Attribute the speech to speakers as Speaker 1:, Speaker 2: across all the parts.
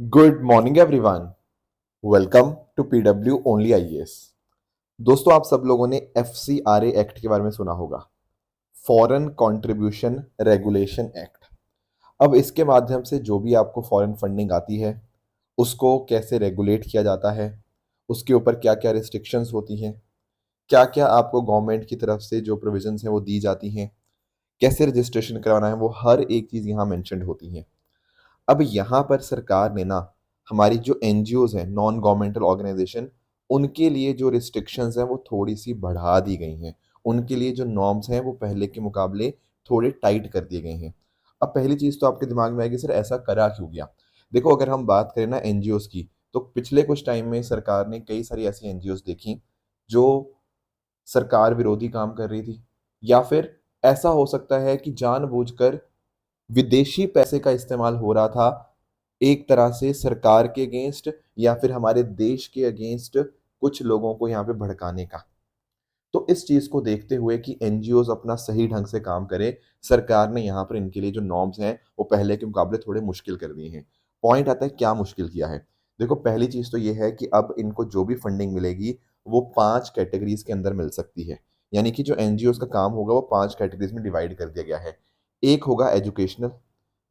Speaker 1: Good morning everyone. Welcome to PW only IAS. दोस्तों, आप सब लोगों ने एफसीआरए एक्ट के बारे में सुना होगा, फॉरेन कंट्रीब्यूशन रेगुलेशन एक्ट। अब इसके माध्यम से जो भी आपको फॉरेन फंडिंग आती है उसको कैसे रेगुलेट किया जाता है, उसके ऊपर क्या क्या रिस्ट्रिक्शंस होती हैं, क्या क्या आपको गवर्नमेंट की तरफ से जो प्रोविजंस हैं वो दी जाती हैं, कैसे रजिस्ट्रेशन करवाना है, वो हर एक चीज़ यहाँ मेंशन्ड होती है। अब यहाँ पर सरकार ने ना हमारी जो एनजीओज हैं, नॉन गवर्नमेंटल ऑर्गेनाइजेशन, उनके लिए जो रिस्ट्रिक्शंस हैं वो थोड़ी सी बढ़ा दी गई हैं। उनके लिए जो नॉर्म्स हैं वो पहले के मुकाबले थोड़े टाइट कर दिए गए हैं। अब पहली चीज़ तो आपके दिमाग में आएगी, सर ऐसा करा क्यों गया। देखो, अगर हम बात करें ना एनजीओज की, तो पिछले कुछ टाइम में सरकार ने कई सारी ऐसी एनजीओज देखी जो सरकार विरोधी काम कर रही थी, या फिर ऐसा हो सकता है कि जानबूझकर विदेशी पैसे का इस्तेमाल हो रहा था एक तरह से सरकार के अगेंस्ट, या फिर हमारे देश के अगेंस्ट कुछ लोगों को यहाँ पे भड़काने का। तो इस चीज को देखते हुए कि एनजीओज अपना सही ढंग से काम करे, सरकार ने यहाँ पर इनके लिए जो नॉर्म्स हैं वो पहले के मुकाबले थोड़े मुश्किल कर दिए हैं। पॉइंट आता है क्या मुश्किल किया है। देखो, पहली चीज तो ये है कि अब इनको जो भी फंडिंग मिलेगी वो 5 कैटेगरीज के अंदर मिल सकती है। यानी कि जो एनजीओज का काम होगा वो 5 कैटेगरीज में डिवाइड कर दिया गया है। एक होगा एजुकेशनल,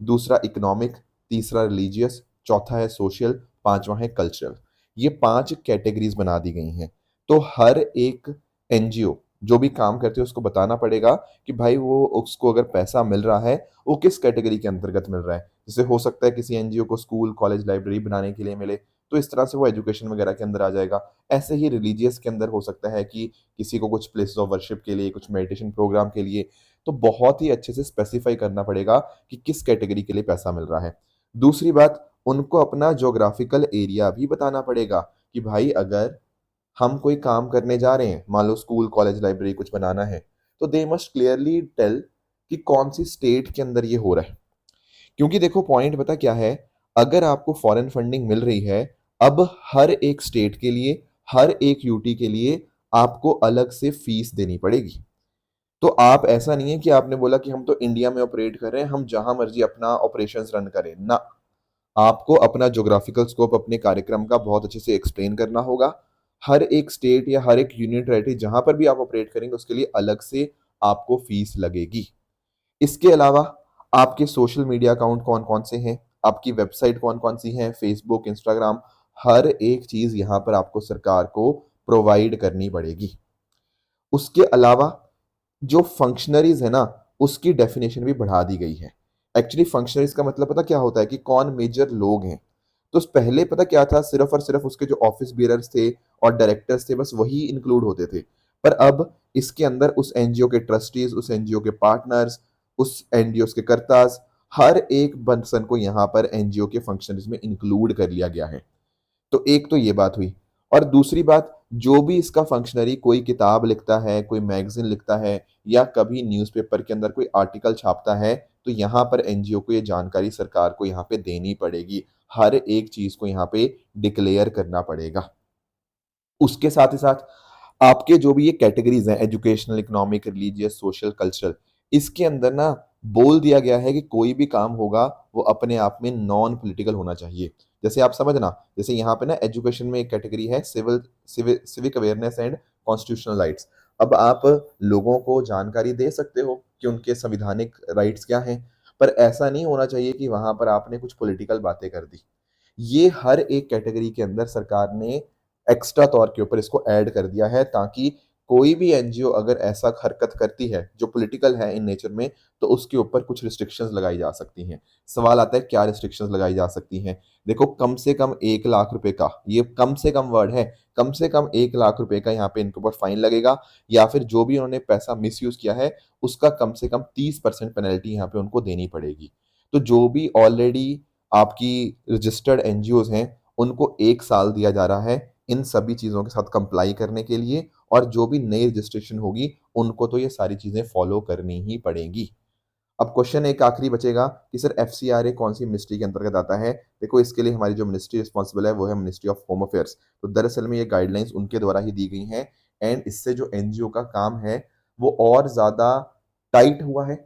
Speaker 1: दूसरा इकोनॉमिक, तीसरा रिलीजियस, चौथा है सोशल, पांचवा है कल्चरल। ये 5 कैटेगरीज बना दी गई हैं। तो हर एक एनजीओ जो भी काम करते हैं उसको बताना पड़ेगा कि भाई वो उसको अगर पैसा मिल रहा है वो किस कैटेगरी के अंतर्गत मिल रहा है। जैसे हो सकता है किसी एनजीओ को स्कूल कॉलेज लाइब्रेरी बनाने के लिए मिले, तो इस तरह से वो एजुकेशन वगैरह के अंदर आ जाएगा। ऐसे ही रिलीजियस के अंदर हो सकता है कि किसी को कुछ प्लेसेस ऑफ वर्शिप के लिए, कुछ मेडिटेशन प्रोग्राम के लिए। तो बहुत ही अच्छे से स्पेसिफाई करना पड़ेगा कि किस कैटेगरी के लिए पैसा मिल रहा है। दूसरी बात, उनको अपना ज्योग्राफिकल एरिया भी बताना पड़ेगा कि भाई अगर हम कोई काम करने जा रहे हैं, मान लो स्कूल कॉलेज लाइब्रेरी कुछ बनाना है, तो दे मस्ट क्लियरली टेल कि कौन सी स्टेट के अंदर ये हो रहा है। क्योंकि देखो, पॉइंट पता क्या है, अगर आपको फॉरेन फंडिंग मिल रही है, अब हर एक स्टेट के लिए, हर एक यूटी के लिए आपको अलग से फीस देनी पड़ेगी। तो आप, ऐसा नहीं है कि आपने बोला कि हम तो इंडिया में ऑपरेट कर रहे हैं, हम जहां मर्जी अपना ऑपरेशंस रन करें ना। आपको अपना ज्योग्राफिकल स्कोप अपने कार्यक्रम का बहुत अच्छे से एक्सप्लेन करना होगा। हर एक स्टेट या हर एक यूनियन टेरिटरी जहां पर भी आप ऑपरेट करेंगे उसके लिए अलग से आपको फीस लगेगी। इसके अलावा आपके सोशल मीडिया अकाउंट कौन कौन से हैं, आपकी वेबसाइट कौन कौन सी हैं, फेसबुक, इंस्टाग्राम, हर एक चीज यहाँ पर आपको सरकार को प्रोवाइड करनी पड़ेगी। उसके अलावा जो फंक्शनरीज है ना, उसकी डेफिनेशन भी बढ़ा दी गई है। एक्चुअली फंक्शनरीज का मतलब पता क्या होता है कि कौन मेजर लोग हैं। तो पहले पता क्या था, सिर्फ और सिर्फ उसके जो ऑफिस बियरर्स थे और डायरेक्टर्स थे बस वही इंक्लूड होते थे। पर अब इसके अंदर उस एनजीओ के ट्रस्टीज, उस एनजीओ के पार्टनर्स, उस एनजीओ के कर्ताज, हर एक पर्सन को यहाँ पर एनजीओ के फंक्शनरीज में इंक्लूड कर लिया गया है। तो एक तो ये बात हुई। और दूसरी बात, जो भी इसका फंक्शनरी कोई किताब लिखता है, कोई मैगजीन लिखता है, या कभी न्यूज़पेपर के अंदर कोई आर्टिकल छापता है, तो यहाँ पर एनजीओ को ये जानकारी सरकार को यहाँ पे देनी पड़ेगी। हर एक चीज को यहाँ पे डिक्लेयर करना पड़ेगा। उसके साथ ही साथ आपके जो भी ये कैटेगरीज हैं, educational, economic, religious, social, cultural, इसके अंदर ना बोल दिया गया है कि कोई भी काम होगा वो अपने आप में नॉन पॉलिटिकल होना चाहिए। जैसे आप समझना, जैसे यहाँ पे ना एजुकेशन में एक कैटेगरी है civic awareness and constitutional rights. अब आप लोगों को जानकारी दे सकते हो कि उनके संविधानिक राइट्स क्या हैं, पर ऐसा नहीं होना चाहिए कि वहां पर आपने कुछ पॉलिटिकल बातें कर दी। ये हर एक कैटेगरी के अंदर सरकार ने एक्स्ट्रा तौर के ऊपर इसको ऐड कर दिया है, ताकि कोई भी एनजीओ अगर ऐसा हरकत करती है जो पॉलिटिकल है इन नेचर में, तो उसके ऊपर कुछ रिस्ट्रिक्शंस लगाई जा सकती हैं। सवाल आता है क्या रिस्ट्रिक्शंस लगाई जा सकती हैं। देखो, कम से कम 1 लाख रुपए का, ये कम से कम वर्ड है, कम से कम 1 लाख रुपए का यहाँ पे इनके ऊपर फाइन लगेगा, या फिर जो भी उन्होंने पैसा मिस यूज किया है उसका कम से कम 30% पेनल्टी यहाँ पे उनको देनी पड़ेगी। तो जो भी ऑलरेडी आपकी रजिस्टर्ड एनजीओज हैं उनको 1 साल दिया जा रहा है इन सभी चीज़ों के साथ कंप्लाई करने के लिए, और जो भी नई रजिस्ट्रेशन होगी उनको तो ये सारी चीज़ें फॉलो करनी ही पड़ेंगी। अब क्वेश्चन एक आखिरी बचेगा कि सर एफसीआरए कौन सी मिनिस्ट्री के अंतर्गत आता है। देखो, इसके लिए हमारी जो मिनिस्ट्री रिस्पॉन्सिबल है वो है मिनिस्ट्री ऑफ होम अफेयर्स। तो दरअसल में ये गाइडलाइंस उनके द्वारा ही दी गई हैं, एंड इससे जो एनजीओ का काम है वो और ज़्यादा टाइट हुआ है।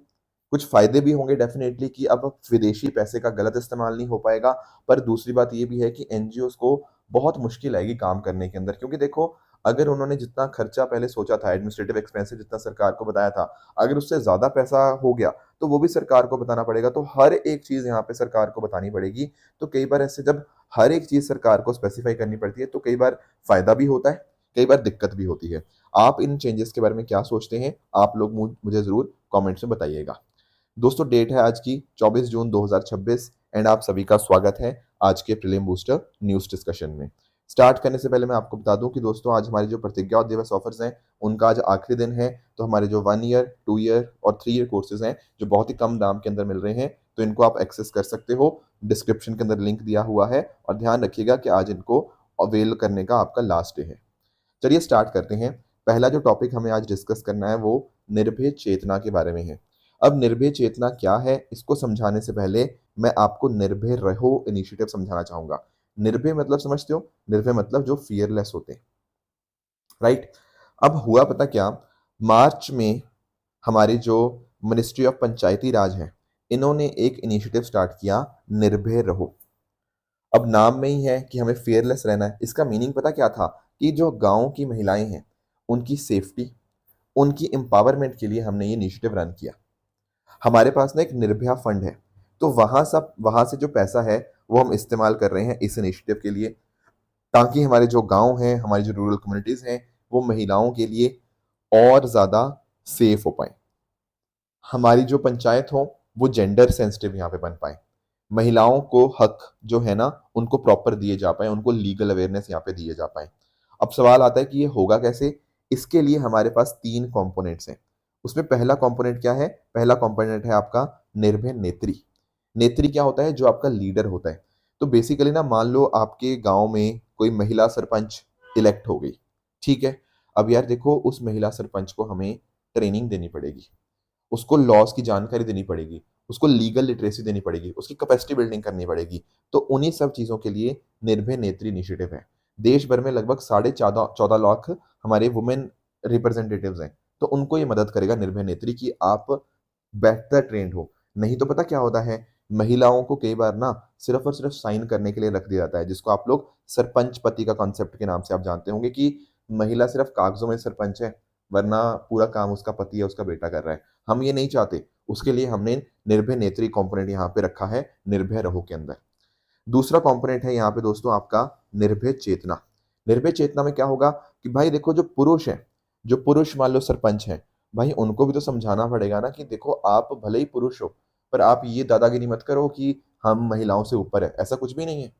Speaker 1: कुछ फायदे भी होंगे डेफिनेटली कि अब विदेशी पैसे का गलत इस्तेमाल नहीं हो पाएगा। पर दूसरी बात ये भी है कि एनजीओज़ को बहुत मुश्किल आएगी काम करने के अंदर, क्योंकि देखो अगर उन्होंने जितना खर्चा पहले सोचा था, एडमिनिस्ट्रेटिव एक्सपेंसेस जितना सरकार को बताया था, अगर उससे ज़्यादा पैसा हो गया, तो वो भी सरकार को बताना पड़ेगा। तो हर एक चीज़ यहाँ पे सरकार को बतानी पड़ेगी। तो कई बार ऐसे जब हर एक चीज़ सरकार को स्पेसिफ़ाई करनी पड़ती है, तो कई बार फ़ायदा भी होता है, कई बार दिक्कत भी होती है। आप इन चेंजेस के बारे में क्या सोचते हैं? आप लोग मुझे ज़रूर कमेंट्स में बताइएगा। दोस्तों, डेट है आज की 24 जून 2026 एंड आप सभी का स्वागत है आज के प्रीलिम बूस्टर न्यूज़ डिस्कशन में। स्टार्ट करने से पहले मैं आपको बता दूं कि दोस्तों आज हमारी जो प्रतिज्ञा और दिवस ऑफर्स हैं, उनका आज आखिरी दिन है। तो हमारे जो 1 ईयर, 2 ईयर और 3 ईयर कोर्सेज हैं, जो बहुत ही कम दाम के अंदर मिल रहे हैं, तो इनको आप एक्सेस कर सकते हो। डिस्क्रिप्शन के अंदर लिंक दिया हुआ है और ध्यान रखिएगा कि आज इनको अवेल करने का आपका लास्ट डे है। चलिए स्टार्ट करते हैं। पहला जो टॉपिक हमें आज डिस्कस करना है वो निर्भय चेतना के बारे में है। अब निर्भय चेतना क्या है, इसको समझाने से पहले मैं आपको निर्भय रहो इनिशिएटिव समझाना चाहूंगा। निर्भय मतलब समझते हो? निर्भय मतलब जो फियरलेस होते हैं, राइट? अब हुआ पता क्या, मार्च में हमारी जो मिनिस्ट्री ऑफ पंचायती राज है, इन्होंने एक इनिशिएटिव स्टार्ट किया, निर्भय रहो। अब नाम में ही है कि हमें फेयरलेस रहना है। इसका मीनिंग पता क्या था कि जो गांव की महिलाएं हैं, उनकी सेफ्टी, उनकी एम्पावरमेंट के लिए हमने ये इनिशिएटिव रन किया। हमारे पास ना एक निर्भया फंड है, तो वहां से जो पैसा है वो हम इस्तेमाल कर रहे हैं इस इनिशिएटिव के लिए, ताकि हमारे जो गांव हैं, हमारी जो रूरल कम्युनिटीज हैं, वो महिलाओं के लिए और ज्यादा सेफ हो पाए। हमारी जो पंचायत हो वो जेंडर सेंसिटिव यहाँ पे बन पाए, महिलाओं को हक जो है ना उनको प्रॉपर दिए जा पाए, उनको लीगल अवेयरनेस यहाँ पे दिए जा पाए। अब सवाल आता है कि ये होगा कैसे? इसके लिए हमारे पास 3 कंपोनेंट्स हैं। उसमें पहला कंपोनेंट क्या है? पहला कंपोनेंट है आपका निर्भय नेत्री। नेत्री क्या होता है? जो आपका लीडर होता है। तो बेसिकली ना मान लो आपके गांव में कोई महिला सरपंच इलेक्ट हो गई, ठीक है? अब यार देखो, उस महिला सरपंच को हमें ट्रेनिंग देनी पड़ेगी, उसको लॉज की जानकारी देनी पड़ेगी, उसको लीगल लिटरेसी देनी पड़ेगी, उसकी कैपेसिटी बिल्डिंग करनी पड़ेगी। तो उन्हीं सब चीज़ों के लिए निर्भय नेत्री इनिशिएटिव है। देश भर में लगभग 14.5 लाख हमारे वुमेन रिप्रेजेंटेटिव्स हैं, तो उनको ये मदद करेगा निर्भय नेत्री कि आप बेहतर ट्रेंड हो। नहीं तो पता क्या होता है, महिलाओं को कई बार ना सिर्फ और सिर्फ साइन करने के लिए रख दिया जाता है, जिसको आप लोग सरपंच पति का कॉन्सेप्ट के नाम से आप जानते होंगे कि महिला सिर्फ कागजों में सरपंच है, वरना पूरा काम उसका पति या उसका बेटा कर रहा है। हम ये नहीं चाहते, उसके लिए हमने निर्भय नेत्री कंपोनेंट यहाँ पे रखा है निर्भय रहो के अंदर। दूसरा कंपोनेंट है यहाँ पे दोस्तों आपका निर्भय चेतना। निर्भय चेतना में क्या होगा कि भाई देखो, जो पुरुष है, जो पुरुष मान लो सरपंच हैं, भाई उनको भी तो समझाना पड़ेगा ना कि देखो आप भले ही पुरुष हो, पर आप ये दादागिरी मत करो कि हम महिलाओं से ऊपर है, ऐसा कुछ भी नहीं है।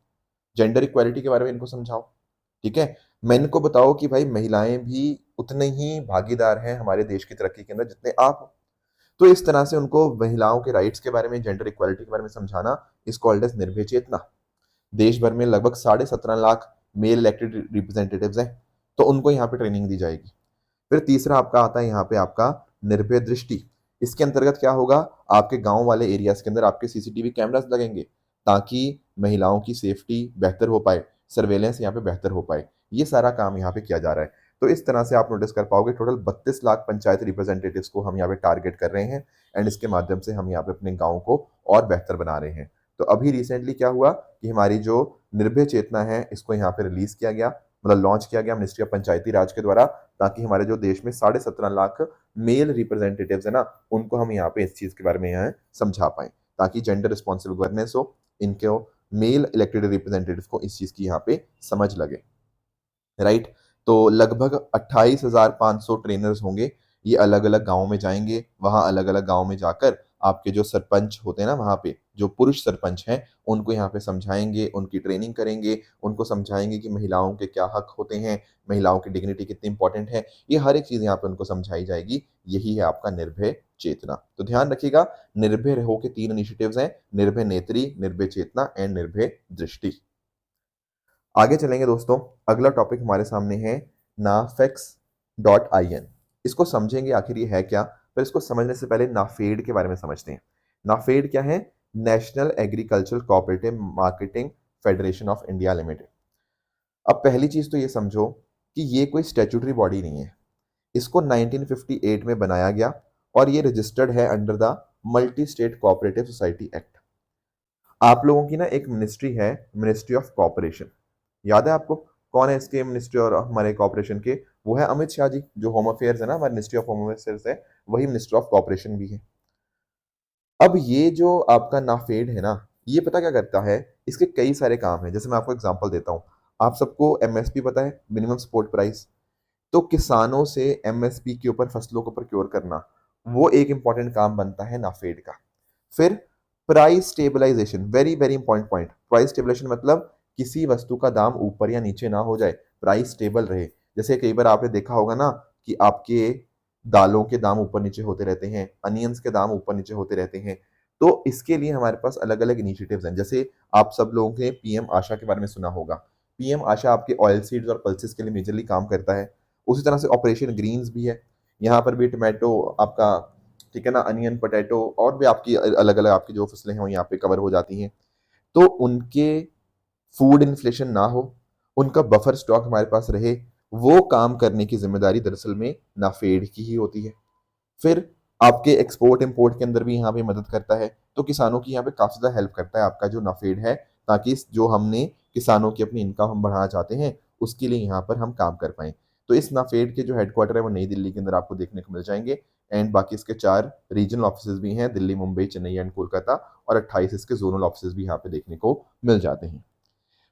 Speaker 1: जेंडर इक्वालिटी के बारे में इनको समझाओ, ठीक है? मैं इनको बताओ कि भाई महिलाएं भी उतने ही भागीदार हैं हमारे देश की तरक्की के अंदर जितने आप हो। तो इस तरह से उनको महिलाओं के राइट्स के बारे में, जेंडर इक्वालिटी के बारे में समझाना इज कॉल्ड एज निर्भय चेतना। देश भर में लगभग 17.5 लाख मेल इलेक्टेड रिप्रेजेंटेटिव्स हैं, तो उनको यहाँ पे ट्रेनिंग दी जाएगी। फिर तीसरा आपका आता है यहाँ पे आपका निर्भय दृष्टि। इसके अंतर्गत क्या होगा, आपके गांव वाले एरियाज के अंदर आपके सीसीटीवी कैमरास लगेंगे, ताकि महिलाओं की सेफ्टी बेहतर हो पाए, सर्वेलेंस यहाँ पे बेहतर हो पाए। ये सारा काम यहाँ पे किया जा रहा है। तो इस तरह से आप नोटिस कर पाओगे टोटल 32 लाख पंचायत रिप्रेजेंटेटिव्स को हम यहाँ पे टारगेट कर रहे हैं, एंड इसके माध्यम से हम यहाँ पे अपने गाँव को और बेहतर बना रहे हैं। तो अभी रिसेंटली क्या हुआ कि हमारी जो निर्भय चेतना है, इसको यहाँ पे रिलीज किया गया, मतलब लॉन्च किया गया मिनिस्ट्री ऑफ पंचायती राज के द्वारा, ताकि हमारे जो देश में 17.5 लाख मेल रिप्रेजेंटेटिव्स है ना, उनको हम यहाँ पे इस चीज के बारे में यहाँ समझा पाए, ताकि जेंडर रिस्पॉन्सिबल गवर्नेंस हो, इनको मेल इलेक्टेड रिप्रेजेंटेटिव्स को इस चीज की यहाँ पे समझ लगे, राइट? तो लगभग 28,500 ट्रेनर्स होंगे, ये अलग अलग गाँव में जाएंगे, वहाँ अलग अलग गाँव में जाकर आपके जो सरपंच होते हैं ना, वहाँ पे जो पुरुष सरपंच हैं, उनको यहाँ पे समझाएंगे, उनकी ट्रेनिंग करेंगे, उनको समझाएंगे कि महिलाओं के क्या हक होते हैं, महिलाओं की डिग्निटी कितनी इंपॉर्टेंट है। ये हर एक चीज़ यहाँ पे उनको समझाई जाएगी। यही है आपका निर्भय चेतना। तो ध्यान रखिएगा, निर्भय रहो के 3 इनिशिएटिव्स हैं, निर्भय नेत्री, निर्भय चेतना एंड निर्भय दृष्टि। आगे चलेंगे दोस्तों, अगला टॉपिक हमारे सामने है नाफेक्स.इन। इसको समझेंगे आखिर ये है क्या, पर इसको समझने से पहले नाफेड के बारे में समझते हैं। नाफेड क्या है? National agricultural cooperative marketing federation of India limited. अब पहली चीज तो ये समझो कि ये कोई स्टैट्यूटरी बॉडी नहीं है। इसको 1958 में बनाया गया और ये रजिस्टर्ड है under the multi state cooperative society act. आप लोगों की ना एक मिनिस्ट्री है, मिनिस्ट्री ऑफ कॉपरेशन, याद है आपको? कौन है इसके मिनिस्ट्री और हमारे कॉपरेशन के? वो है अमित शाह जी। जो होम अफेयर्स है ना, हमारे मिनिस्ट्री ऑफ होम अफेयर्स है, वही मिनिस्ट्री ऑफ कॉपरेशन भी है। अब ये जो आपका नाफेड है ना, ये पता क्या करता है? इसके कई सारे काम हैं। जैसे मैं आपको एग्जांपल देता हूँ। आप सबको एमएसपी पता है, मिनिमम सपोर्ट प्राइस। तो किसानों से एमएसपी के ऊपर फसलों को प्रोक्योर करना, वो एक इंपॉर्टेंट काम बनता है नाफेड का। फिर price stabilisation, very very important point. Price stabilisation मतलब किसी वस्तु का दाम ऊपर या नीचे ना हो जाए, प्राइस स्टेबल रहे। जैसे कई बार आपने देखा होगा ना कि आपके दालों के दाम ऊपर नीचे होते रहते हैं, अनियंस के दाम ऊपर नीचे होते रहते हैं। तो इसके लिए हमारे पास अलग अलग इनिशिएटिव्स हैं। जैसे आप सब लोगों ने पीएम आशा के बारे में सुना होगा। पीएम आशा आपके ऑयल सीड्स और पल्सेस के लिए मेजरली काम करता है। उसी तरह से ऑपरेशन ग्रीन्स भी है। यहाँ पर भी टोमेटो आपका, ठीक है ना, अनियन, पोटैटो और भी आपकी अलग अलग आपकी जो फसलें हैं वो यहाँ पे कवर हो जाती हैं। तो उनके फूड इन्फ्लेशन ना हो, उनका बफर स्टॉक हमारे पास रहे, वो काम करने की जिम्मेदारी दरअसल में नाफेड की ही होती है। फिर आपके एक्सपोर्ट इंपोर्ट के अंदर भी यहाँ पे मदद करता है। तो किसानों की यहाँ पे काफी ज्यादा हेल्प करता है आपका जो नाफेड है, ताकि जो हमने किसानों की अपनी इनकम हम बढ़ाना चाहते हैं, उसके लिए यहाँ पर हम काम कर पाए। तो इस नाफेड के जो हेडक्वार्टर है वो नई दिल्ली के अंदर आपको देखने को मिल जाएंगे। एंड बाकी इसके 4 रीजनल ऑफिस भी हैं, दिल्ली, मुंबई, चेन्नई एंड कोलकाता। और 28 इसके जोनल ऑफिस भी यहाँ पे देखने को मिल जाते हैं।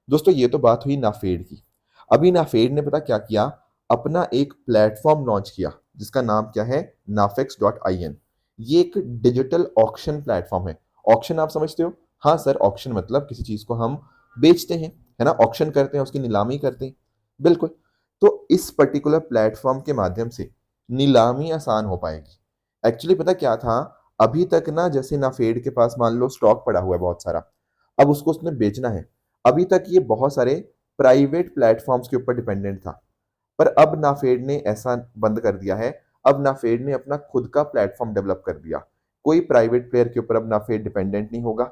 Speaker 1: दोस्तों ये तो बात हुई नाफेड की। अभी नाफेड ने पता क्या किया? अपना एक प्लेटफॉर्म लॉन्च किया जिसका नाम क्या है? nafex.in। ये एक डिजिटल ऑक्शन प्लेटफॉर्म है। ऑक्शन आप समझते हो? हाँ सर, ऑक्शन मतलब किसी चीज को हम बेचते हैं, है ना, ऑक्शन करते हैं, उसकी नीलामी करते हैं। बिल्कुल। तो इस पर्टिकुलर प्लेटफॉर्म के माध्यम से नीलामी आसान हो पाएगी। एक्चुअली पता क्या था? अभी तक ना, जैसे नाफेड के पास मान लो स्टॉक पड़ा हुआ है बहुत सारा, अब उसको उसने बेचना है। अभी तक ये बहुत सारे प्राइवेट प्लेटफॉर्म्स के ऊपर डिपेंडेंट था, पर अब नाफेड ने ऐसा बंद कर दिया है। अब नाफेड ने अपना खुद का प्लेटफॉर्म डेवलप कर दिया। कोई प्राइवेट प्लेयर के ऊपर अब नाफेड डिपेंडेंट नहीं होगा।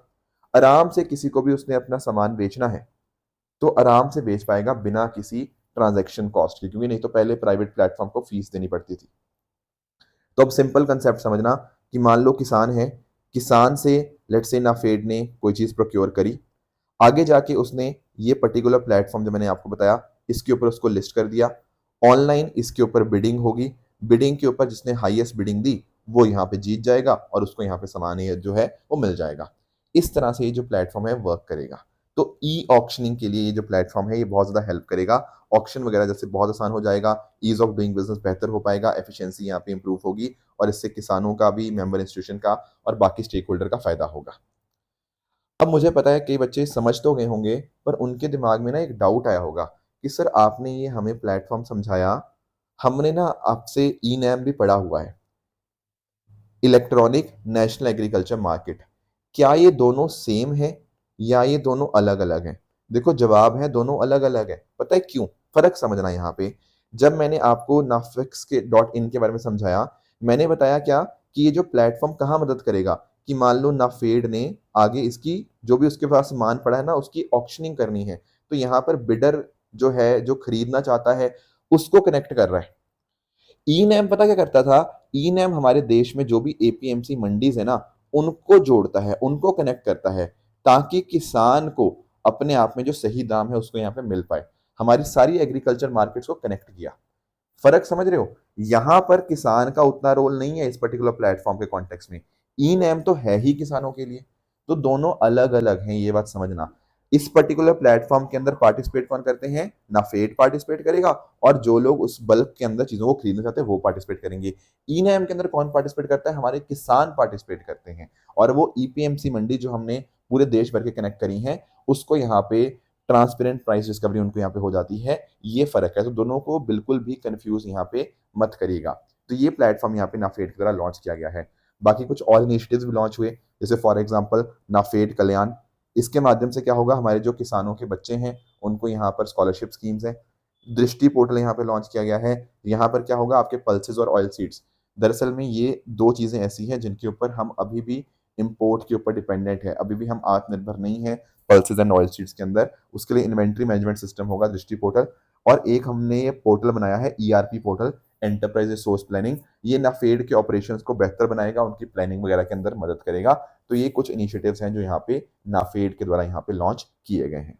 Speaker 1: आराम से किसी को भी उसने अपना सामान बेचना है तो आराम से बेच पाएगा बिना किसी ट्रांजैक्शन कॉस्ट के, क्योंकि नहीं तो पहले प्राइवेट प्लेटफॉर्म को फीस देनी पड़ती थी। तो अब सिंपल कंसेप्ट समझना कि मान लो किसान है, किसान से लेट्स से नाफेड ने कोई चीज प्रोक्योर करी, आगे जाके उसने ये पर्टिकुलर प्लेटफॉर्म जो मैंने आपको बताया, इसके ऊपर उसको लिस्ट कर दिया। ऑनलाइन इसके ऊपर बिडिंग होगी। बिडिंग के ऊपर जिसने हाईएस्ट बिडिंग दी वो यहाँ पे जीत जाएगा और उसको यहाँ पे सामान ये जो है वो मिल जाएगा। इस तरह से ये जो प्लेटफॉर्म है वर्क करेगा। तो ई ऑक्शनिंग के लिए ये जो प्लेटफॉर्म है ये बहुत ज्यादा हेल्प करेगा। ऑक्शन वगैरह जैसे बहुत आसान हो जाएगा, ईज ऑफ डूइंग बिजनेस बेहतर हो पाएगा, एफिशिएंसी यहाँ पे इंप्रूव होगी और इससे किसानों का भी, मेंबर इंस्टीट्यूशन का और बाकी स्टेक होल्डर का फायदा होगा। अब मुझे पता है कई बच्चे समझ तो गए होंगे, पर उनके दिमाग में ना एक डाउट आया होगा कि सर आपने ये हमें प्लेटफॉर्म समझाया, हमने ना आपसे ई नैम भी पढ़ा हुआ है, इलेक्ट्रॉनिक नेशनल एग्रीकल्चर मार्केट। क्या ये दोनों सेम है या ये दोनों अलग अलग हैं? देखो जवाब है दोनों अलग अलग है। पता है क्यों? फर्क समझना यहाँ पे। जब मैंने आपको नाफिक्स के .in के बारे में समझाया, मैंने बताया क्या कि ये जो प्लेटफॉर्म कहाँ मदद करेगा, कि मान लो नाफेड ने आगे इसकी जो भी उसके पास सामान पड़ा है ना, उसकी ऑक्शनिंग करनी है, तो यहाँ पर बिडर जो है, जो खरीदना चाहता है, उसको कनेक्ट कर रहा है। ई नैम पता क्या करता था? ई नैम हमारे देश में जो भी एपीएमसी मंडीज है ना, उनको जोड़ता है, उनको कनेक्ट करता है, ताकि किसान को अपने आप में जो सही दाम है उसको यहाँ पे मिल पाए। हमारी सारी एग्रीकल्चर मार्केट्स को कनेक्ट किया। फर्क समझ रहे हो? यहां पर किसान का उतना रोल नहीं है इस पर्टिकुलर प्लेटफॉर्म के कॉन्टेक्स्ट में। ई नैम तो है ही किसानों के लिए। तो दोनों अलग अलग हैं, ये बात समझना। इस पर्टिकुलर प्लेटफॉर्म के अंदर पार्टिसिपेट कौन करते हैं? नाफेड पार्टिसिपेट करेगा, और जो लोग उस बल्क के अंदर चीजों को खरीदना चाहते हैं वो पार्टिसिपेट करेंगे। ई नैम के अंदर कौन पार्टिसिपेट करता है? हमारे किसान पार्टिसिपेट करते हैं। और वो ईपीएमसी मंडी जो हमने पूरे देश भर के कनेक्ट करी है, उसको यहाँ पे ट्रांसपेरेंट प्राइस डिस्कवरी उनको यहाँ पे हो जाती है। ये फर्क है। तो दोनों को बिल्कुल भी कंफ्यूज यहाँ पे मत करिएगा। तो ये प्लेटफॉर्म यहाँ पे नाफेड की तरह लॉन्च किया गया है। बाकी कुछ और इनिशिएटिव्स भी लॉन्च हुए, जैसे फॉर एग्जांपल नाफेड कल्याण। इसके माध्यम से क्या होगा, हमारे जो किसानों के बच्चे हैं उनको यहाँ पर स्कॉलरशिप स्कीम्स हैं। दृष्टि पोर्टल यहाँ पे लॉन्च किया गया है। यहाँ पर क्या होगा, आपके पल्सेस और ऑयल सीड्स, दरअसल में ये दो चीजें ऐसी हैं जिनके ऊपर हम अभी भी इंपोर्ट के ऊपर डिपेंडेंट है, अभी भी हम आत्मनिर्भर नहीं है पल्सेस एंड ऑयल सीड्स के अंदर। उसके लिए इन्वेंट्री मैनेजमेंट सिस्टम होगा दृष्टि पोर्टल। और एक हमने ये पोर्टल बनाया है ERP portal, enterprise resource planning, ये नाफेड के ऑपरेशंस को बेहतर बनाएगा, उनकी प्लानिंग वगैरह के अंदर मदद करेगा। तो ये कुछ इनिशिएटिव्स हैं जो यहाँ पे नाफेड के द्वारा यहाँ पे लॉन्च किए गए हैं।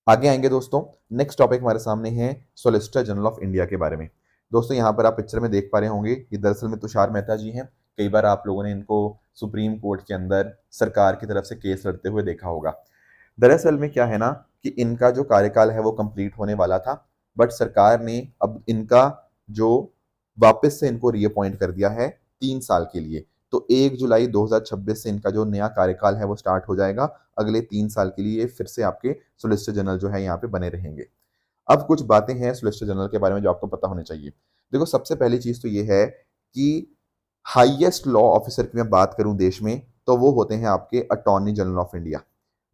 Speaker 1: आगे आएंगे दोस्तों, नेक्स्ट टॉपिक हमारे सामने है सॉलिसिटर जनरल ऑफ इंडिया के बारे में। दोस्तों यहाँ पर आप पिक्चर में देख पा रहे होंगे, ये दरअसल में तुषार मेहता जी हैं। कई बार आप लोगों ने इनको सुप्रीम कोर्ट के अंदर सरकार की तरफ से केस लड़ते हुए देखा होगा। दरअसल में क्या है ना कि इनका जो कार्यकाल है वो कंप्लीट होने वाला था, बट सरकार ने अब इनका जो वापस से इनको रीअपॉइंट कर दिया है 3 साल के लिए। तो 1 जुलाई 2026 से इनका जो नया कार्यकाल है वो स्टार्ट हो जाएगा। अगले 3 साल के लिए फिर से आपके सोलिसिटर जनरल जो है यहाँ पे बने रहेंगे। अब कुछ बातें हैं सोलिसिटर जनरल के बारे में जो आपको पता होनी चाहिए। देखो, सबसे पहली चीज तो ये है कि हाईएस्ट लॉ ऑफिसर की मैं बात करूं देश में, तो वो होते हैं आपके अटॉर्नी जनरल ऑफ इंडिया,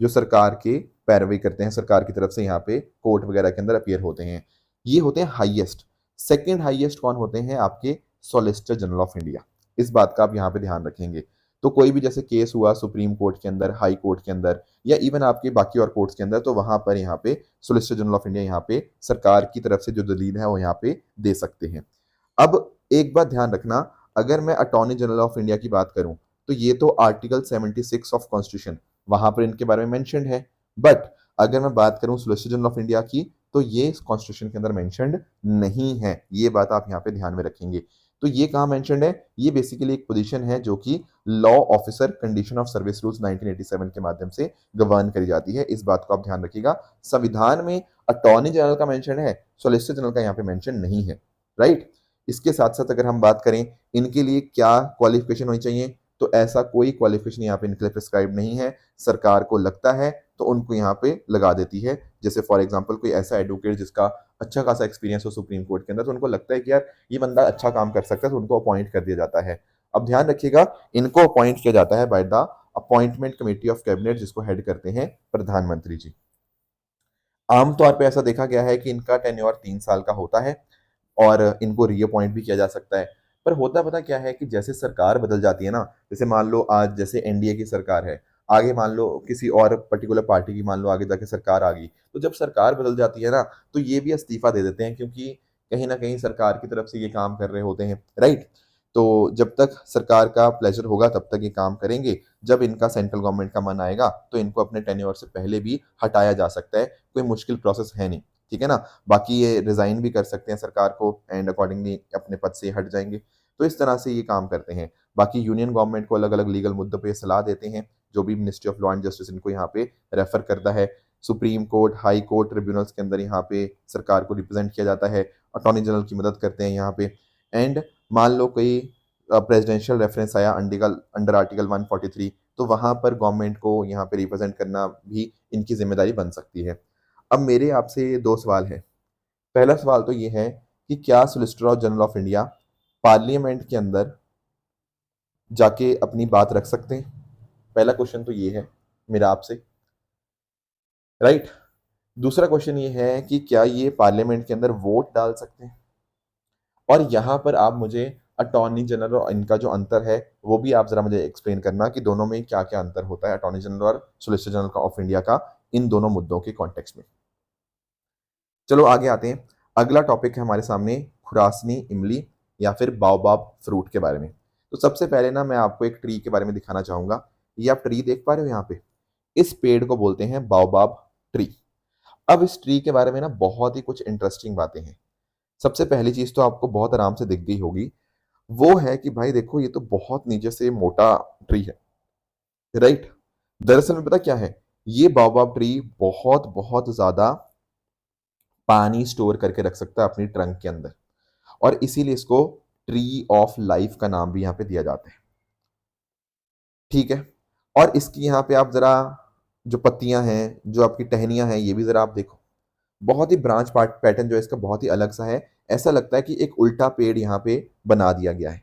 Speaker 1: जो सरकार के पैरवी करते हैं, सरकार की तरफ से यहाँ पे कोर्ट वगैरह के अंदर अपीयर होते हैं। ये होते हैं हाईएस्ट। सेकंड हाईएस्ट कौन होते हैं? आपके सॉलिसिटर जनरल ऑफ इंडिया। इस बात का आप यहाँ पे ध्यान रखेंगे। तो कोई भी जैसे केस हुआ सुप्रीम कोर्ट के अंदर, हाई कोर्ट के अंदर, या इवन आपके बाकी और कोर्ट्स के अंदर, तो वहां पर यहाँ पे सॉलिसिटर जनरल ऑफ इंडिया यहाँ पे सरकार की तरफ से जो दलील है वो यहाँ पे दे सकते हैं। अब एक बात ध्यान रखना, अगर मैं अटॉर्नी जनरल ऑफ इंडिया की बात करूं तो ये तो आर्टिकल 76 ऑफ कॉन्स्टिट्यूशन वहां पर इनके बारे में मेंशन्ड है, बट अगर मैं बात करूं सॉलिसिटर जनरल ऑफ इंडिया की तो ये कॉन्स्टिट्यूशन के अंदर मेंशन्ड नहीं है। ये बात आप यहाँ पे ध्यान में रखेंगे। तो ये कहाँ मेंशन्ड है? ये बेसिकली एक पोजीशन है जो कि law officer condition of service rules 1987 के माध्यम से गवर्न करी जाती है। इस बात को आप ध्यान रखिएगा। संविधान में अटॉर्नी जनरल का मेंशन है, सॉलिसिटर जनरल का यहाँ पे मेंशन नहीं है, राइट। इसके साथ साथ अगर हम बात करें इनके लिए क्या क्वालिफिकेशन होनी चाहिए, तो ऐसा कोई क्वालिफिकेशन यहाँ पे इनके लिए प्रिस्क्राइब नहीं है। सरकार को लगता है तो उनको यहाँ पे लगा देती है। जैसे फॉर एग्जांपल कोई ऐसा एडवोकेट जिसका अच्छा खासा एक्सपीरियंस हो सुप्रीम कोर्ट के अंदर, तो उनको लगता है कि यार ये बंदा अच्छा काम कर सकता है, तो उनको अपॉइंट कर दिया जाता है। अब ध्यान रखिएगा, इनको अपॉइंट किया जाता है by the appointment committee of cabinet, जिसको हेड करते हैं प्रधानमंत्री जी। आमतौर पर ऐसा देखा गया है कि इनका टेन्योर 3 साल का होता है और इनको रीअपॉइंट भी किया जा सकता है। पर होता पता क्या है कि जैसे सरकार बदल जाती है ना, जैसे मान लो आज जैसे एनडीए की सरकार है, आगे मान लो किसी और पर्टिकुलर पार्टी की मान लो आगे जाके सरकार आ गई, तो जब सरकार बदल जाती है ना तो ये भी इस्तीफा दे देते हैं, क्योंकि कहीं ना कहीं सरकार की तरफ से ये काम कर रहे होते हैं, राइट। तो जब तक सरकार का प्लेजर होगा तब तक ये काम करेंगे। जब इनका सेंट्रल गवर्नमेंट का मन आएगा तो इनको अपने टेन्योर से पहले भी हटाया जा सकता है। कोई मुश्किल प्रोसेस है नहीं, ठीक है ना। बाकी ये रिजाइन भी कर सकते हैं सरकार को एंड अकॉर्डिंगली अपने पद से हट जाएंगे। तो इस तरह से ये काम करते हैं। बाकी यूनियन गवर्नमेंट को अलग अलग लीगल मुद्दों पे सलाह देते हैं, जो भी ministry of law and justice इनको यहाँ पे रेफर करता है। Supreme court, high court, tribunals के अंदर यहाँ पे सरकार को रिप्रेजेंट किया जाता है। अटॉर्नी जनरल की मदद करते हैं यहाँ पे। एंड मान लो कोई प्रेसिडेंशियल रेफरेंस आया अंडर आर्टिकल 143, तो वहां पर गवर्नमेंट को यहाँ पे रिप्रेजेंट करना भी इनकी जिम्मेदारी बन सकती है। अब मेरे आपसे 2 सवाल है। पहला सवाल तो ये है कि क्या solicitor general of India parliament के अंदर जाके अपनी बात रख सकते हैं? पहला क्वेश्चन तो ये है मेरा आपसे, राइट। दूसरा क्वेश्चन ये है कि क्या ये पार्लियामेंट के अंदर वोट डाल सकते हैं? और यहाँ पर आप मुझे अटॉर्नी जनरल और इनका जो अंतर है वो भी आप जरा मुझे एक्सप्लेन करना कि दोनों में क्या क्या अंतर होता है, अटॉर्नी जनरल और सॉलिसिटर जनरल ऑफ इंडिया का, इन दोनों मुद्दों के कॉन्टेक्स्ट में। चलो आगे आते हैं। अगला टॉपिक है हमारे सामने खुरासनी इमली या फिर बाओबाब फ्रूट के बारे में। तो सबसे पहले ना मैं आपको एक ट्री के बारे में दिखाना चाहूंगा। ये आप ट्री देख पा रहे हो यहाँ पे, इस पेड़ को बोलते हैं बाओबाब ट्री। अब इस ट्री के बारे में ना बहुत ही कुछ इंटरेस्टिंग बातें हैं। सबसे पहली चीज तो आपको बहुत आराम से दिख गई होगी, वो है कि भाई देखो ये तो बहुत नीचे से मोटा ट्री है, राइट। दरअसल में पता क्या है, ये बाओबाब ट्री बहुत बहुत ज्यादा पानी स्टोर करके रख सकता है अपनी ट्रंक के अंदर, और इसीलिए इसको ट्री ऑफ लाइफ का नाम भी यहाँ पे दिया जाता है, ठीक है। और इसकी यहाँ पे आप जरा जो पत्तियां हैं, जो आपकी टहनियां हैं, ये भी जरा आप देखो, बहुत ही ब्रांच पार्ट पैटर्न जो है इसका बहुत ही अलग सा है। ऐसा लगता है कि एक उल्टा पेड़ यहाँ पे बना दिया गया है।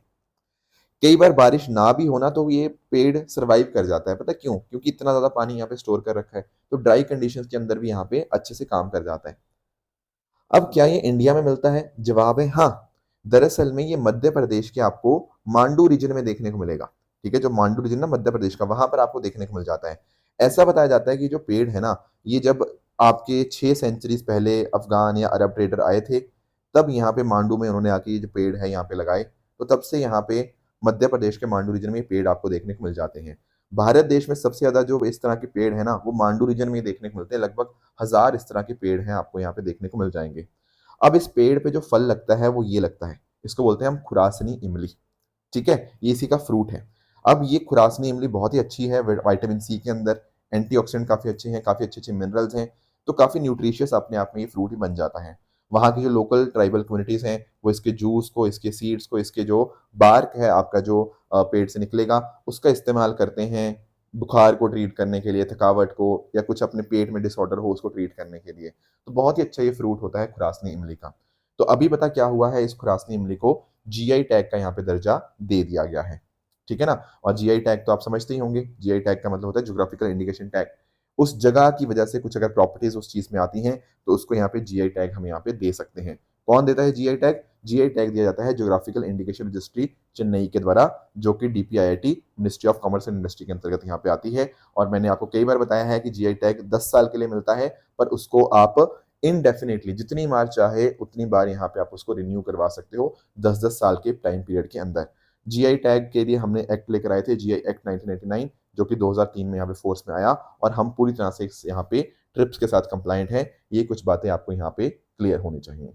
Speaker 1: कई बार बारिश ना भी होना तो ये पेड़ सरवाइव कर जाता है, पता क्यों? क्योंकि इतना ज्यादा पानी यहाँ पे स्टोर कर रखा है, तो ड्राई कंडीशंस के अंदर भी यहाँ पे अच्छे से काम कर जाता है। अब क्या ये इंडिया में मिलता है? जवाब है हाँ। दरअसल में ये मध्य प्रदेश के आपको मांडू रीजन में देखने को मिलेगा, ठीक है। जो मांडू रीजन ना मध्य प्रदेश का, वहां पर आपको देखने को मिल जाता है। ऐसा बताया जाता है कि जो पेड़ है ना, ये जब आपके 6 सेंचुरीज पहले अफगान या अरब ट्रेडर आए थे, तब यहाँ पे मांडू में उन्होंने आके ये जो पेड़ है यहाँ पे लगाए, तो तब से यहाँ पे मध्य प्रदेश के मांडू रीजन में ये पेड़ आपको देखने को मिल जाते हैं। भारत देश में सबसे ज्यादा जो इस तरह के पेड़ है ना, वो मांडू रीजन में ही देखने को मिलते हैं। लगभग 1000 इस तरह के पेड़ हैं, आपको यहाँ पे देखने को मिल जाएंगे। अब इस पेड़ पे जो फल लगता है वो ये लगता है, इसको बोलते हैं हम खुरासनी इमली। ठीक है, ये इसी का फ्रूट है। अब ये खुरासनी इमली बहुत ही अच्छी है विटामिन सी के अंदर, एंटीऑक्सीडेंट काफी अच्छे हैं, काफी अच्छे अच्छे मिनरल्स हैं, तो काफी न्यूट्रिशियस अपने आप में ये फ्रूट ही बन जाता है। वहाँ की जो लोकल ट्राइबल कम्युनिटीज हैं, वो इसके जूस को, इसके सीड्स को, इसके जो बार्क है आपका जो पेड़ से निकलेगा, उसका इस्तेमाल करते हैं बुखार को ट्रीट करने के लिए, थकावट को, या कुछ अपने पेट में डिसऑर्डर हो उसको ट्रीट करने के लिए। तो बहुत ही अच्छा ये फ्रूट होता है खुरासनी इमली का। तो अभी पता क्या हुआ है, इस खुरासनी इमली को जीआई टैग का यहाँ पे दर्जा दे दिया गया है। ठीक है ना। और जीआई टैग तो आप समझते ही होंगे, जीआई टैग का मतलब होता है ज्योग्राफिकल इंडिकेशन टैग। उस जगह की वजह से कुछ अगर प्रॉपर्टीज उस चीज में आती हैं, तो उसको यहाँ पे जीआई टैग हम यहाँ पे दे सकते हैं। कौन देता है जीआई टैग? जीआई टैग दिया जाता है ज्योग्राफिकल इंडिकेशन रजिस्ट्री चेन्नई के द्वारा, जो कि DPIIT ministry of commerce and industry के अंतर्गत यहाँ पे आती है। और मैंने आपको कई बार बताया है कि जीआई टैग 10 साल के लिए मिलता है, पर उसको आप इनडेफिनेटली जितनी बार चाहे उतनी बार यहाँ पे आप उसको रिन्यू करवा सकते हो, 10-10 साल के टाइम पीरियड के अंदर। जीआई टैग के लिए हमने एक्ट लेकर आए थे, जीआई एक्ट 1999, जो कि 2003 में यहाँ पे फोर्स में आया, और हम पूरी तरह से यहाँ पे ट्रिप्स के साथ कंप्लाइंट है। ये कुछ बातें आपको यहाँ पे क्लियर होनी चाहिए।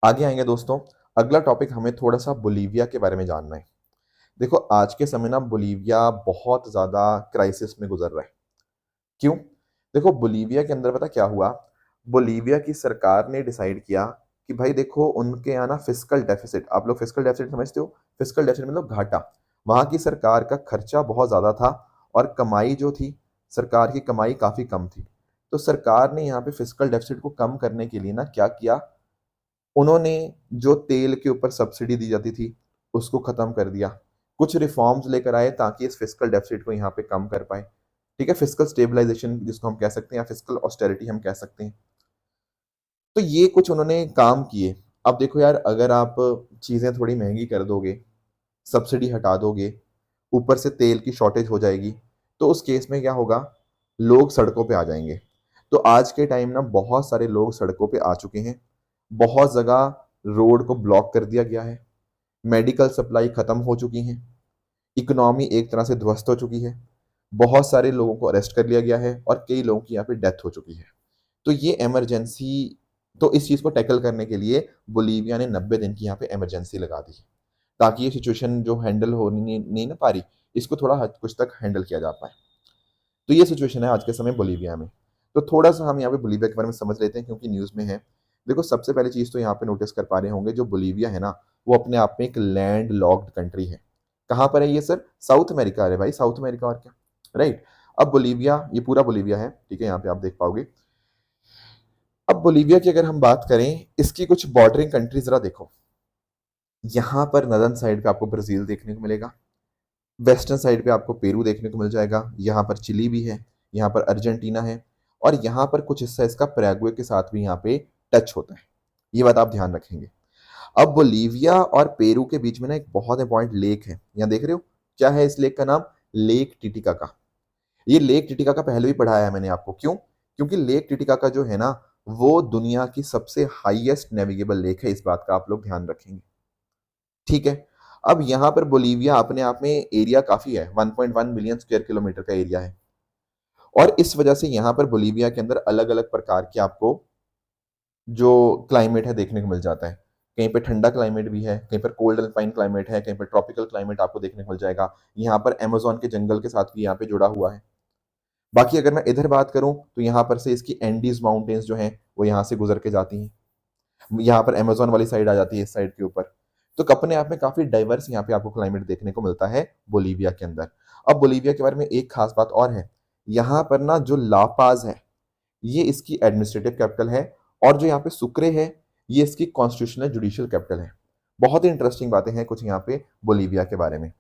Speaker 1: आगे आएंगे दोस्तों, अगला टॉपिक हमें थोड़ा सा बोलीविया के बारे में जानना है। देखो आज के समय ना बोलीविया बहुत ज्यादा क्राइसिस में गुजर रहा है। क्यों? देखो बोलीविया के अंदर पता क्या हुआ, बोलीविया की सरकार ने डिसाइड किया कि भाई देखो उनके यहाँ ना फिस्कल डेफिसिट, आप लोग फिस्कल डेफिसिट समझते हो, फिस्कल डेफिसिट मतलब घाटा। वहां की सरकार का खर्चा बहुत ज्यादा था, और कमाई जो थी, सरकार की कमाई काफी कम थी। तो सरकार ने यहाँ पे फिस्कल डेफिसिट को कम करने के लिए ना क्या किया, उन्होंने जो तेल के ऊपर सब्सिडी दी जाती थी उसको खत्म कर दिया। कुछ रिफॉर्म्स लेकर आए ताकि इस फिस्कल डेफिसिट को यहाँ पे कम कर पाए। ठीक है, फिस्कल स्टेबलाइजेशन जिसको हम कह सकते हैं, या फिस्कल ऑस्टेरिटी हम कह सकते हैं। तो ये कुछ उन्होंने काम किए। अब देखो यार, अगर आप चीजें थोड़ी महंगी कर दोगे, सब्सिडी हटा दोगे, ऊपर से तेल की शॉर्टेज हो जाएगी, तो उस केस में क्या होगा, लोग सड़कों पे आ जाएंगे। तो आज के टाइम ना बहुत सारे लोग सड़कों पे आ चुके हैं, बहुत जगह रोड को ब्लॉक कर दिया गया है, मेडिकल सप्लाई खत्म हो चुकी है, इकोनॉमी एक तरह से ध्वस्त हो चुकी है, बहुत सारे लोगों को अरेस्ट कर लिया गया है, और कई लोगों की यहाँ पे डेथ हो चुकी है। तो ये इमरजेंसी, तो इस चीज को टैकल करने के लिए बोलीविया ने 90 दिन की यहाँ पे इमरजेंसी लगा दी, ताकि ये सिचुएशन जो हैंडल हो नहीं ना पा रही, इसको थोड़ा हद कुछ तक हैंडल किया जा पाए। तो ये सिचुएशन है आज के समय बोलीविया में। तो थोड़ा सा हम यहाँ पे बोलीविया के बारे में समझ लेते हैं, क्योंकि न्यूज में है। देखो सबसे पहली चीज तो यहाँ पे नोटिस कर पा रहे होंगे, जो बोलीविया है ना, वो अपने आप में एक लैंड लॉक्ड कंट्री है। कहाँ पर है ये सर? South America. अरे भाई साउथ अमेरिका और क्या, राइट। अब बोलीविया, ये पूरा बोलीविया है, ठीक है, यहाँ पे आप देख पाओगे। अब बोलीविया की अगर हम बात करें, इसकी कुछ बॉर्डरिंग कंट्रीज जरा देखो। यहाँ पर नदर्न साइड पे आपको ब्राजील देखने को मिलेगा, वेस्टर्न साइड पे आपको पेरू देखने को मिल जाएगा, यहाँ पर चिली भी है, यहाँ पर अर्जेंटीना है, और यहाँ पर कुछ हिस्सा इसका पैराग्वे के साथ भी यहाँ पे टच होता है। ये बात आप ध्यान रखेंगे। अब बोलीविया और पेरू के बीच में ना एक बहुत इंपॉर्टेंट लेक है, यहाँ देख रहे हो, क्या है इस लेक का नाम? Lake Titicaca. ये लेक टिटिकाका पहले भी पढ़ाया है मैंने आपको। क्यों? क्योंकि लेक टिटिकाका जो है ना, वो दुनिया की सबसे हाईएस्ट नेविगेबल लेक है, इस बात का आप लोग ध्यान रखेंगे। ठीक है। अब यहाँ पर बोलीविया अपने आप में एरिया काफी है, 1.1 मिलियन स्क्वायर किलोमीटर का एरिया है, और इस वजह से यहाँ पर बोलीविया के अंदर अलग अलग प्रकार के आपको जो क्लाइमेट है देखने को मिल जाता है। कहीं पर ठंडा क्लाइमेट भी है, कहीं पर कोल्ड अल्पाइन क्लाइमेट है, कहीं पर ट्रॉपिकल क्लाइमेट आपको देखने को मिल जाएगा। यहाँ पर अमेजोन के जंगल के साथ भी यहाँ पे जुड़ा हुआ है। बाकी अगर मैं इधर बात करूं, तो यहाँ पर से इसकी एंडीज माउंटेन्स जो हैं वो यहाँ से गुजर के जाती हैं, यहाँ पर अमेजोन वाली साइड आ जाती है, इस साइड के ऊपर। तो अपने आप में काफी डाइवर्स यहाँ पे आपको क्लाइमेट देखने को मिलता है बोलीविया के अंदर। अब बोलीविया के बारे में एक खास बात और है, यहाँ पर ना जो लापाज है, ये इसकी एडमिनिस्ट्रेटिव कैपिटल है, और जो यहाँ पे सुक्रे है, ये इसकी कॉन्स्टिट्यूशनल जुडिशियल कैपिटल है। बहुत ही इंटरेस्टिंग बातें हैं कुछ यहाँ पे बोलीविया के बारे में।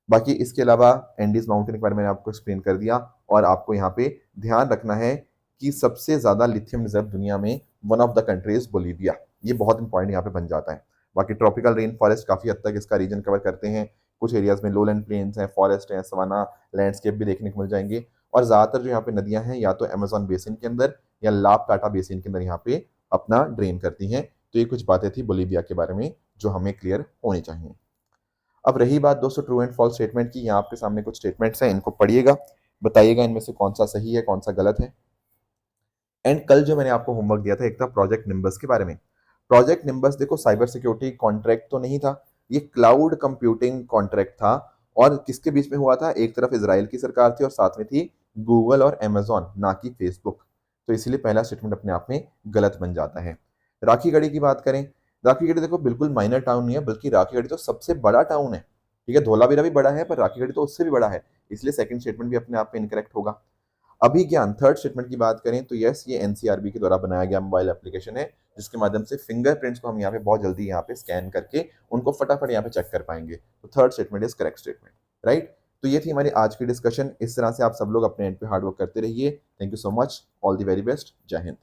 Speaker 1: बाकी इसके अलावा एंडीज माउंटेन के बारे में आपको एक्सप्लेन कर दिया, और आपको यहाँ पे ध्यान रखना है कि सबसे ज्यादा लिथियम रिजर्व दुनिया में one of the countries Bolivia, ये बहुत इंपॉर्टेंट यहाँ पे बन जाता है। बाकी ट्रॉपिकल रेन फॉरेस्ट काफी हद तक इसका रीजन कवर करते हैं, कुछ एरियाज में लोलैंड प्लेन्स हैं, फॉरेस्ट हैं, सवाना लैंडस्केप भी देखने को मिल जाएंगे। और ज्यादातर जो यहाँ पे नदियां हैं, या तो अमेजोन बेसिन के अंदर या ला प्लाटा बेसिन के अंदर यहाँ पे अपना ड्रेन करती हैं। तो ये कुछ बातें थी बोलीविया के बारे में जो हमें क्लियर होनी चाहिए। अब रही बात दोस्तों ट्रू एंड फॉल्स स्टेटमेंट की, यहाँ आपके सामने कुछ स्टेटमेंट्स हैं, इनको पढ़िएगा, बताइएगा इनमें से कौन सा सही है कौन सा गलत है। एंड कल जो मैंने आपको होमवर्क दिया था एक था प्रोजेक्ट निम्बस के बारे में। प्रोजेक्ट निम्बस देखो साइबर सिक्योरिटी कॉन्ट्रैक्ट तो नहीं था, ये क्लाउड कंप्यूटिंग कॉन्ट्रैक्ट था। और किसके बीच में हुआ था, एक तरफ इसराइल की सरकार थी और साथ में थी गूगल और अमेजॉन, ना कि फेसबुक। तो इसीलिए पहला स्टेटमेंट अपने आप में गलत बन जाता है। राखी गढ़ी की बात करें, राखी गढ़ी देखो बिल्कुल माइनर टाउन नहीं है, बल्कि राखी गढ़ी तो सबसे बड़ा टाउन है। ठीक है, धोलावीरा भी बड़ा है पर राखी गढ़ी तो उससे भी बड़ा है, इसलिए सेकंड स्टेटमेंट भी अपने आप में इनकरेक्ट होगा। अभिज्ञान थर्ड स्टेटमेंट की बात करें तो यस, ये एनसीआरबी के द्वारा बनाया गया मोबाइल एप्लीकेशन है, जिसके माध्यम से फिंगरप्रिंट्स को हम यहाँ पे बहुत जल्दी यहाँ पे स्कैन करके उनको फटाफट यहाँ पे चेक कर पाएंगे। तो third statement is correct statement, right. तो ये थी हमारी आज की डिस्कशन। इस तरह से आप सब लोग अपने एंड पे हार्ड वर्क करते रहिए। Thank you so much, all the very best, जय हिंद।